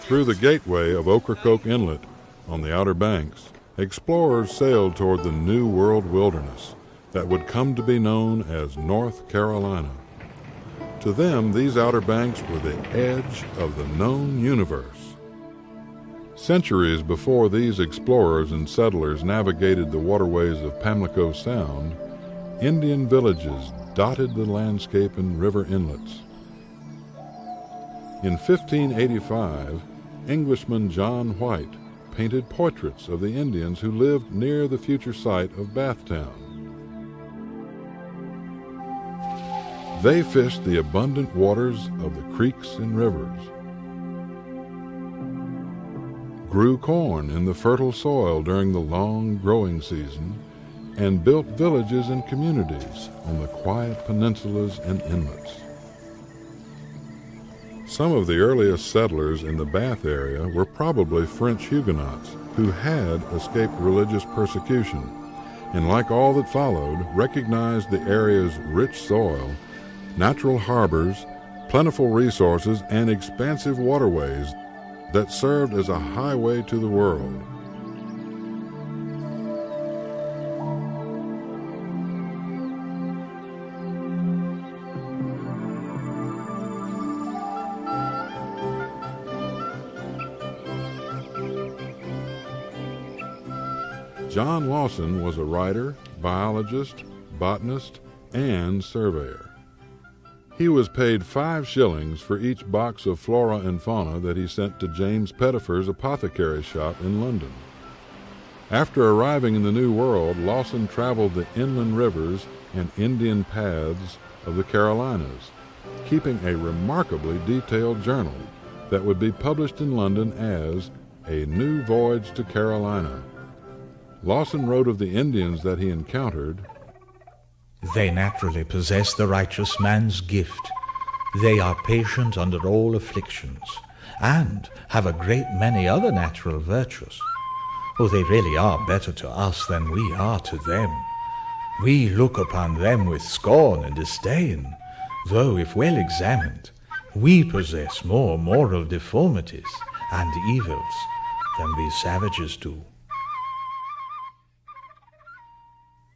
Through the gateway of Ocracoke Inlet on the Outer Banks, explorers sailed toward the New World wilderness that would come to be known as North Carolina. To them, these Outer Banks were the edge of the known universe. Centuries before these explorers and settlers navigated the waterways of Pamlico Sound, Indian villages dotted the landscape and river inlets. In 1585, Englishman John White painted portraits of the Indians who lived near the future site of Bathtown. They fished the abundant waters of the creeks and rivers, grew corn in the fertile soil during the long growing season, and built villages and communities on the quiet peninsulas and inlets. Some of the earliest settlers in the Bath area were probably French Huguenots who had escaped religious persecution, and like all that followed, recognized the area's rich soil, natural harbors, plentiful resources, and expansive waterways that served as a highway to the world. John Lawson was a writer, biologist, botanist, and surveyor. He was paid 5 shillings for each box of flora and fauna that he sent to James Pettifer's apothecary shop in London. After arriving in the New World, Lawson traveled the inland rivers and Indian paths of the Carolinas, keeping a remarkably detailed journal that would be published in London as A New Voyage to Carolina. Lawson wrote of the Indians that he encountered, "They naturally possess the righteous man's gift. They are patient under all afflictions, and have a great many other natural virtues. Oh, they really are better to us than we are to them. We look upon them with scorn and disdain, though, if well examined, we possess more moral deformities and evils than these savages do."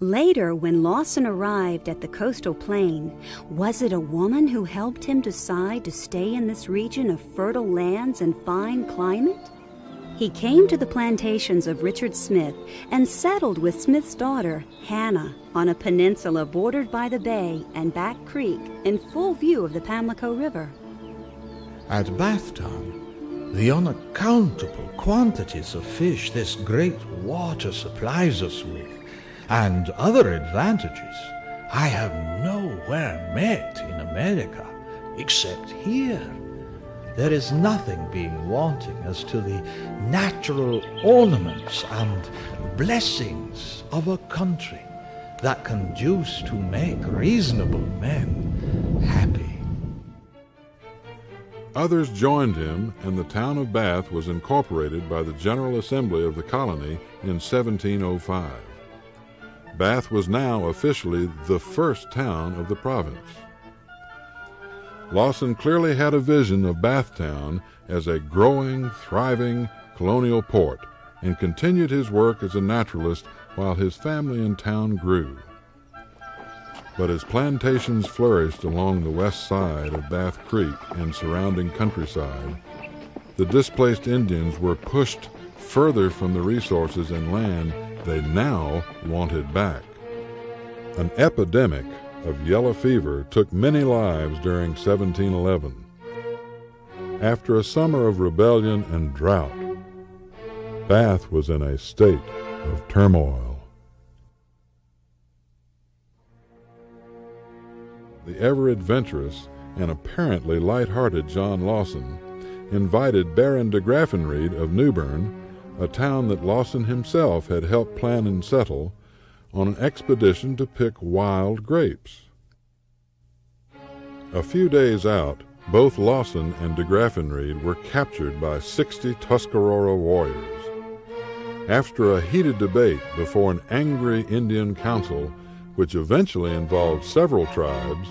Later, when Lawson arrived at the coastal plain, was it a woman who helped him decide to stay in this region of fertile lands and fine climate? He came to the plantations of Richard Smith and settled with Smith's daughter, Hannah, on a peninsula bordered by the bay and Back Creek in full view of the Pamlico River. At Bathtown, the unaccountable quantities of fish this great water supplies us with, and other advantages, I have nowhere met in America except here. There is nothing being wanting as to the natural ornaments and blessings of a country that conduce to make reasonable men happy. Others joined him, and the town of Bath was incorporated by the General Assembly of the colony in 1705. Bath was now officially the first town of the province. Lawson clearly had a vision of Bathtown as a growing, thriving colonial port, and continued his work as a naturalist while his family and town grew. But as plantations flourished along the west side of Bath Creek and surrounding countryside, the displaced Indians were pushed further from the resources and land they now wanted back. An epidemic of yellow fever took many lives during 1711. After a summer of rebellion and drought, Bath was in a state of turmoil. The ever-adventurous and apparently light-hearted John Lawson invited Baron de Graffenreid of Newbern, a town that Lawson himself had helped plan and settle, on an expedition to pick wild grapes. A few days out, both Lawson and de Graffenreid were captured by 60 Tuscarora warriors. After a heated debate before an angry Indian council, which eventually involved several tribes,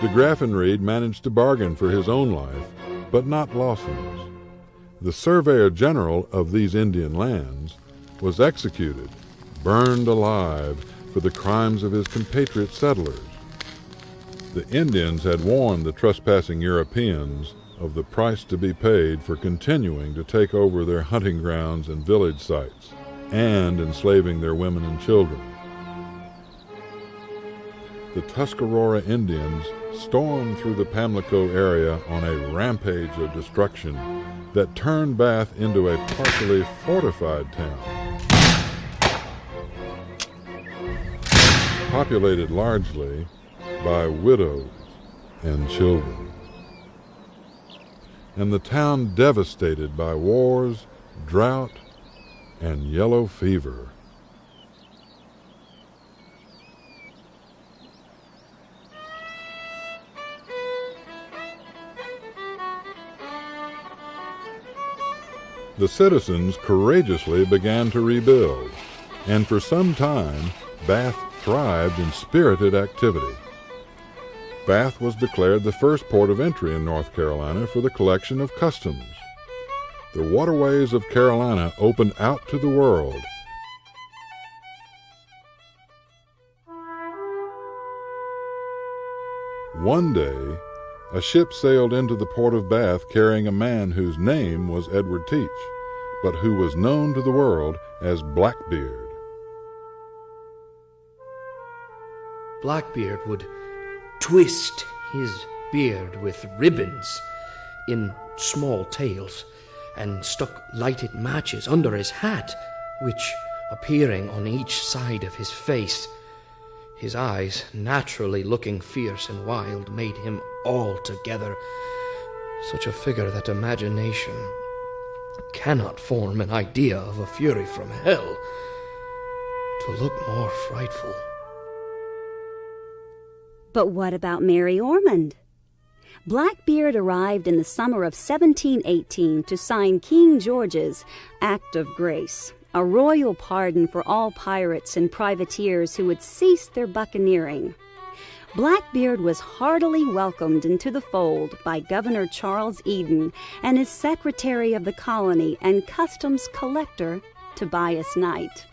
de Graffenreid managed to bargain for his own life, but not Lawson's. the surveyor general of these Indian lands, was executed, burned alive for the crimes of his compatriot settlers. The Indians had warned the trespassing Europeans of the price to be paid for continuing to take over their hunting grounds and village sites, and enslaving their women and children. The Tuscarora Indians stormed through the Pamlico area on a rampage of destruction that turned Bath into a partially fortified town, populated largely by widows and children, and the town devastated by wars, drought, and yellow fever. The citizens courageously began to rebuild, and for some time Bath thrived in spirited activity. Bath was declared the first port of entry in North Carolina for the collection of customs. The waterways of Carolina opened out to the world. One day, a ship sailed into the port of Bath carrying a man whose name was Edward Teach, but who was known to the world as Blackbeard. Blackbeard would twist his beard with ribbons in small tails and stuck lighted matches under his hat, which, appearing on each side of his face, his eyes, naturally looking fierce and wild, made him altogether such a figure that imagination cannot form an idea of a fury from hell to look more frightful. But what about Mary Ormond? Blackbeard arrived in the summer of 1718 to sign King George's Act of Grace, a royal pardon for all pirates and privateers who had ceased their buccaneering. Blackbeard was heartily welcomed into the fold by Governor Charles Eden and his Secretary of the Colony and Customs Collector, Tobias Knight.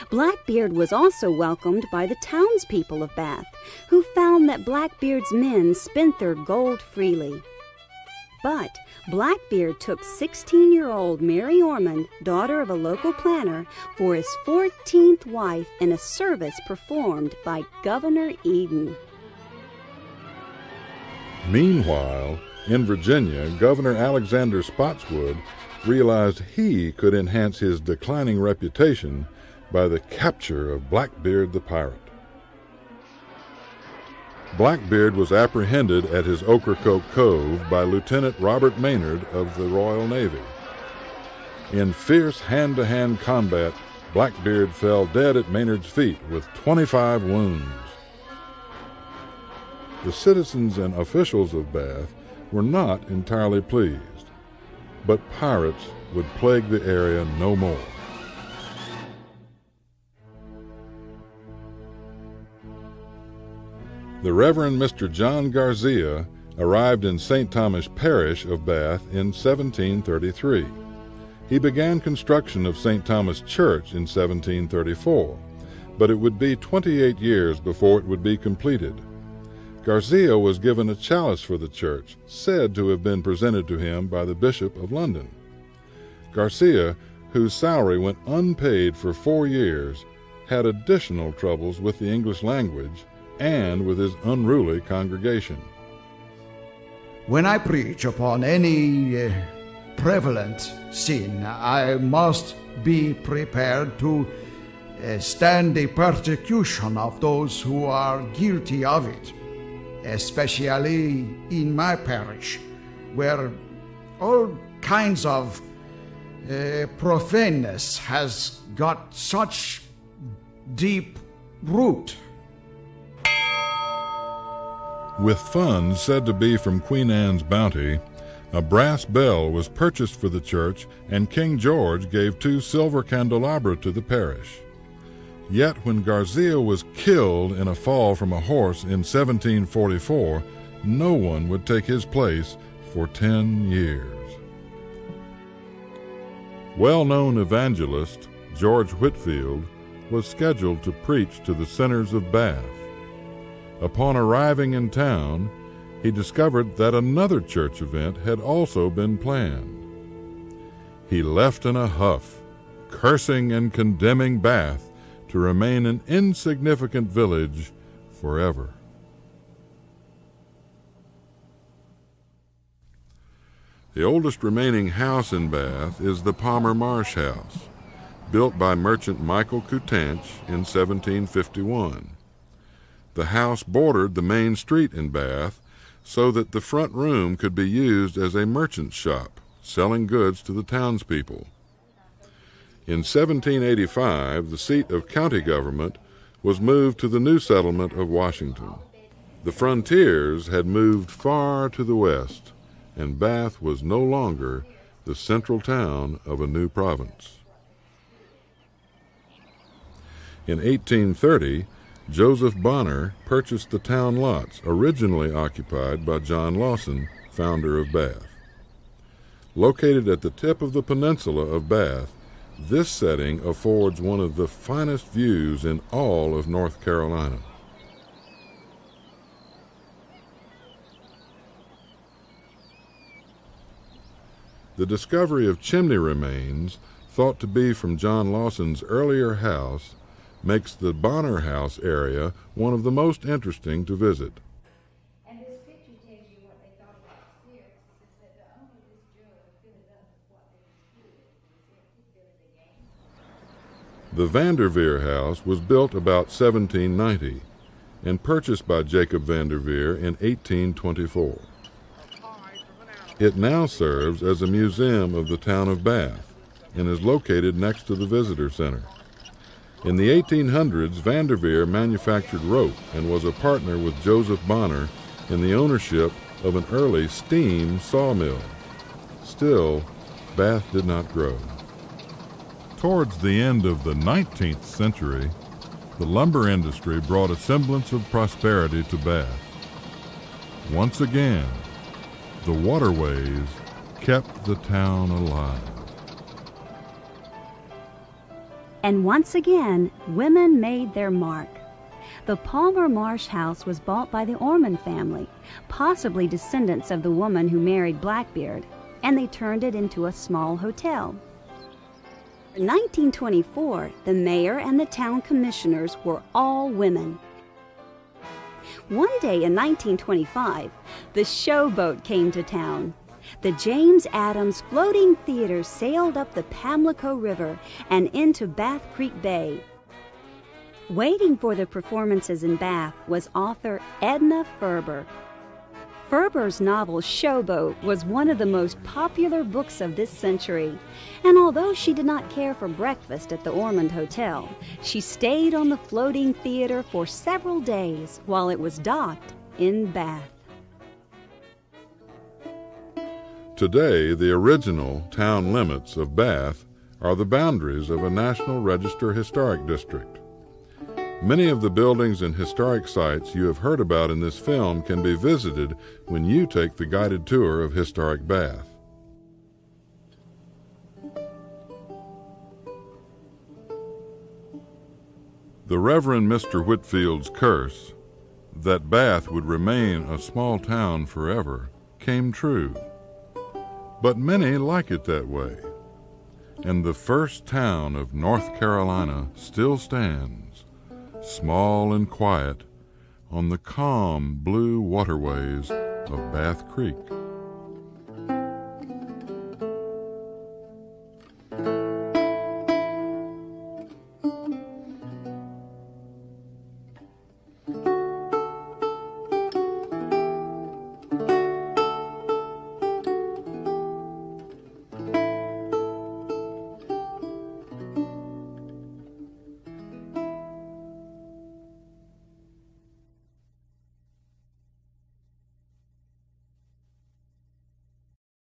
Blackbeard was also welcomed by the townspeople of Bath, who found that Blackbeard's men spent their gold freely. But Blackbeard took 16-year-old Mary Ormond, daughter of a local planter, for his 14th wife in a service performed by Governor Eden. Meanwhile, in Virginia, Governor Alexander Spotswood realized he could enhance his declining reputation by the capture of Blackbeard the pirate. Blackbeard was apprehended at his Ocracoke Cove by Lieutenant Robert Maynard of the Royal Navy. In fierce hand-to-hand combat, Blackbeard fell dead at Maynard's feet with 25 wounds. The citizens and officials of Bath were not entirely pleased, but pirates would plague the area no more. The Reverend Mr. John Garcia arrived in St. Thomas Parish of Bath in 1733. He began construction of St. Thomas Church in 1734, but it would be 28 years before it would be completed. Garcia was given a chalice for the church, said to have been presented to him by the Bishop of London. Garcia, whose salary went unpaid for 4 years, had additional troubles with the English language and with his unruly congregation. When I preach upon any prevalent sin, I must be prepared to stand the persecution of those who are guilty of it, especially in my parish, where all kinds of profaneness has got such deep root. With funds said to be from Queen Anne's bounty, a brass bell was purchased for the church, and King George gave 2 silver candelabra to the parish. Yet when Garcia was killed in a fall from a horse in 1744, no one would take his place for 10 years. Well-known evangelist George Whitefield was scheduled to preach to the sinners of Bath. Upon arriving in town, he discovered that another church event had also been planned. He left in a huff, cursing and condemning Bath to remain an insignificant village forever. The oldest remaining house in Bath is the Palmer Marsh House, built by merchant Michael Coutanche in 1751. The house bordered the main street in Bath so that the front room could be used as a merchant's shop, selling goods to the townspeople. In 1785, the seat of county government was moved to the new settlement of Washington. The frontiers had moved far to the west, and Bath was no longer the central town of a new province. In 1830, Joseph Bonner purchased the town lots originally occupied by John Lawson, founder of Bath. Located at the tip of the peninsula of Bath, this setting affords one of the finest views in all of North Carolina. The discovery of chimney remains, thought to be from John Lawson's earlier house, makes the Bonner House area one of the most interesting to visit. And this picture tells you what they thought about the spirits. It says that only this jug filled up with what they was good. The Vanderveer House was built about 1790 and purchased by Jacob Vanderveer in 1824. It now serves as a museum of the town of Bath and is located next to the visitor center. In the 1800s, Vanderveer manufactured rope and was a partner with Joseph Bonner in the ownership of an early steam sawmill. Still, Bath did not grow. Towards the end of the 19th century, the lumber industry brought a semblance of prosperity to Bath. Once again, the waterways kept the town alive. And once again, women made their mark. The Palmer Marsh House was bought by the Ormond family, possibly descendants of the woman who married Blackbeard, and they turned it into a small hotel. In 1924, the mayor and the town commissioners were all women. One day in 1925, the Showboat came to town. The James Adams Floating Theater sailed up the Pamlico River and into Bath Creek Bay. Waiting for the performances in Bath was author Edna Ferber. Ferber's novel Showboat was one of the most popular books of this century, and although she did not care for breakfast at the Ormond Hotel, she stayed on the floating theater for several days while it was docked in Bath. Today, the original town limits of Bath are the boundaries of a National Register Historic District. Many of the buildings and historic sites you have heard about in this film can be visited when you take the guided tour of historic Bath. The Reverend Mr. Whitefield's curse, that Bath would remain a small town forever, came true. But many like it that way, and the first town of North Carolina still stands, small and quiet, on the calm blue waterways of Bath Creek.